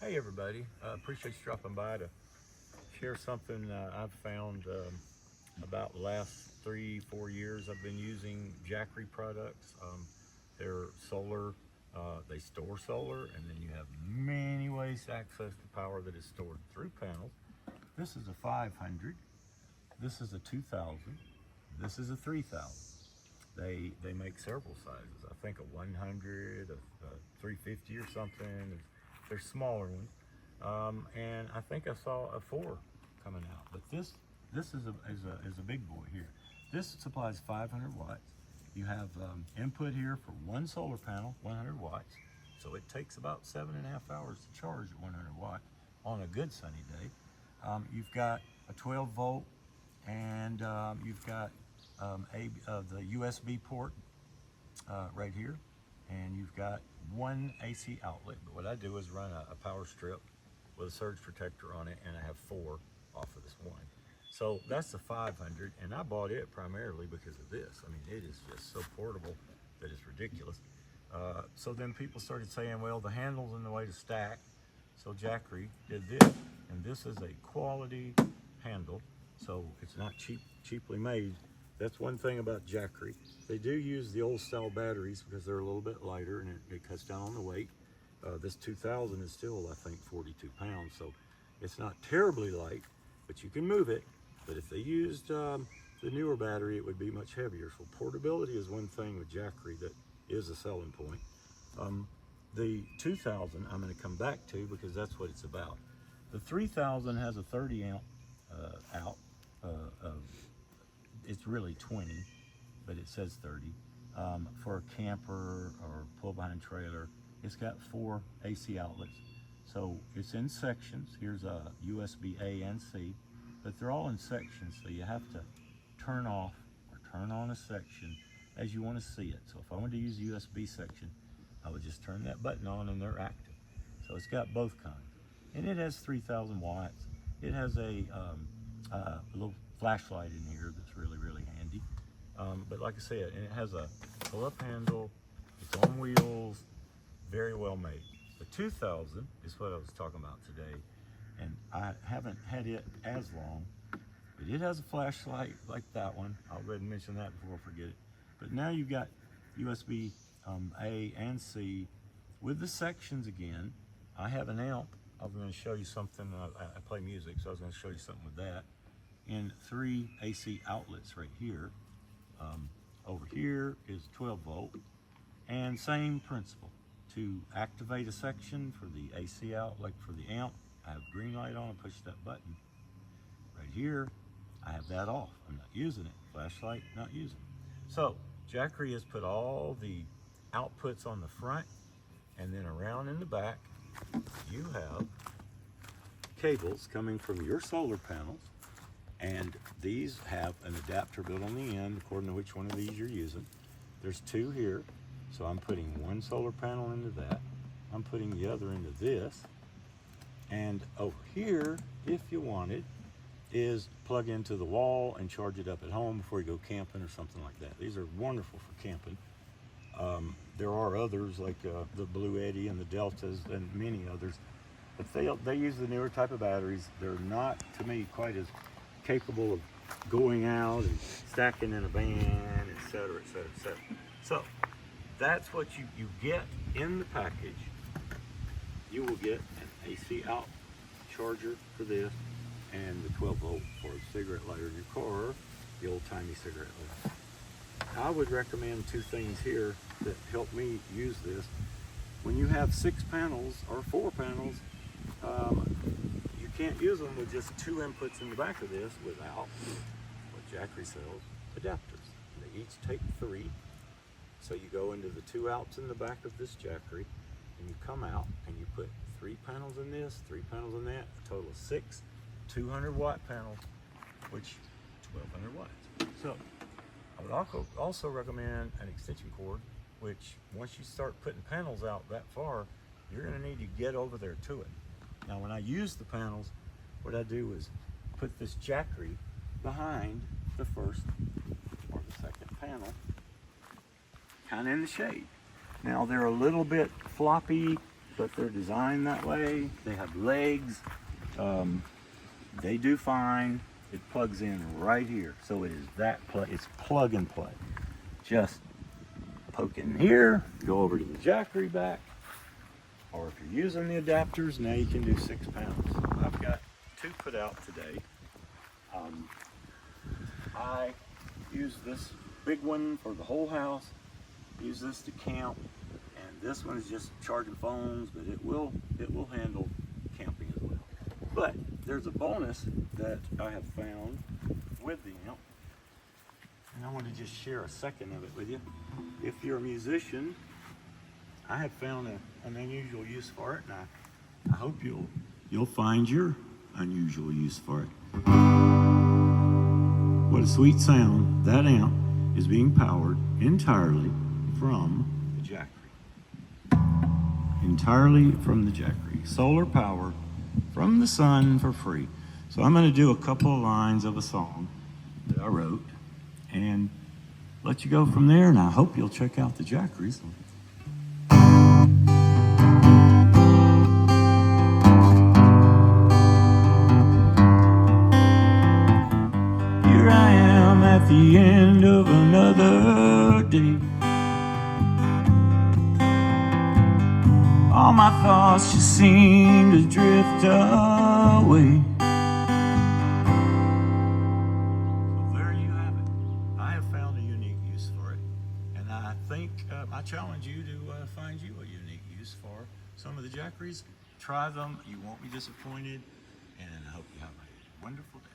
Hey everybody, appreciate you dropping by to share something I've found about the last 3-4 years. I've been using Jackery products. They're solar, they store solar, and then you have many ways to access the power that is stored through panels. This is a 500, this is a 2000, this is a 3000. They make several sizes. I think a 100, a 350 or something. They're smaller ones. And I think I saw a 4 coming out. But this is a big boy here. This supplies 500 watts. You have input here for one solar panel, 100 watts. So it takes about 7.5 hours to charge at 100 watts on a good sunny day. You've got a 12 volt, and you've got the USB port right here, and you've got one AC outlet. But what I do is run a power strip with a surge protector on it, and I have 4 off of this one. So that's the 500, and I bought it primarily because of this. I mean, it is just so portable that it's ridiculous. So then people started saying, well, the handle's in the way to stack. So Jackery did this, and this is a quality handle. So it's not cheaply made. That's one thing about Jackery. They do use the old style batteries because they're a little bit lighter, and it cuts down on the weight. This 2000 is still, I think, 42 pounds, so it's not terribly light, but you can move it. But if they used the newer battery, it would be much heavier. So portability is one thing with Jackery that is a selling point. The 2000 I'm going to come back to because that's what it's about. The 3000 has a 30 amp out. It's really 20, but it says 30. For a camper or pull behind trailer, it's got 4 AC outlets. So it's in sections. Here's a USB A and C, but they're all in sections. So you have to turn off or turn on a section as you want to see it. So if I wanted to use the USB section, I would just turn that button on and they're active. So it's got both kinds. And it has 3000 watts. It has a little flashlight in here that's really handy. But like I said, and it has a pull-up handle, it's on wheels, very well made. The 2000 is what I was talking about today, and I haven't had it as long, but it has a flashlight like that one. I'll go ahead and mention that before I forget it. But now you've got USB A and C with the sections again. I have an amp. I was going to show you something. I play music, so I was going to show you something with that. And 3 AC outlets right here. Over here is 12 volt, and same principle. To activate a section for the AC out, like for the amp, I have green light on, push that button. Right here, I have that off. I'm not using it. Flashlight, not using it. So Jackery has put all the outputs on the front, and then around in the back, you have cables coming from your solar panels. And these have an adapter built on the end according to which one of these you're using. There's 2 here, so I'm putting one solar panel into that. I'm putting the other into this. And over here, if you wanted, is plug into the wall and charge it up at home before you go camping or something like that. These are wonderful for camping. There are others like the Blue Eddy and the Deltas and many others, but they use the newer type of batteries. They're not, to me, quite as capable of going out and stacking in a van, etc., etc., etc. So that's what you get in the package. You will get an AC out charger for this, and the 12 volt for a cigarette lighter in your car, the old-timey cigarette lighter. I would recommend 2 things here that help me use this. When you have 6 panels or 4 panels, you can't use them with just 2 inputs in the back of this without what Jackery sells, adapters. They each take 3. So you go into the 2 outs in the back of this Jackery, and you come out and you put 3 panels in this, 3 panels in that, a total of 6 200 watt panels, which 1200 watts. So I would also recommend an extension cord, which once you start putting panels out that far, you're going to need to get over there to it. Now when I use the panels, what I do is put this Jackery behind the first or the second panel, kind of in the shade. Now they're a little bit floppy but they're designed that way. They have legs. They do fine. It plugs in right here. So it is it's plug and play. Just poke in here, go over to the Jackery back, or if you're using the adapters, now you can do 6 pounds. I've got 2 put out today. I use this big one for the whole house, use this to camp, and this one is just charging phones, but it will handle camping as well. But there's a bonus that I have found with the amp, and I want to just share a second of it with you. If you're a musician, I have found an unusual use for it, and I hope you'll find your unusual use for it. What a sweet sound. That amp is being powered entirely from the Jackery. Entirely from the Jackery. Solar power from the sun for free. So I'm going to do a couple of lines of a song that I wrote and let you go from there, and I hope you'll check out the Jackeries. Here I am at the end of another day. All my thoughts just seem to drift away. So there you have it. I have found a unique use for it, and I think I challenge you to find you a unique use for some of the Jackeries. Try them, you won't be disappointed, and I hope you have a wonderful day.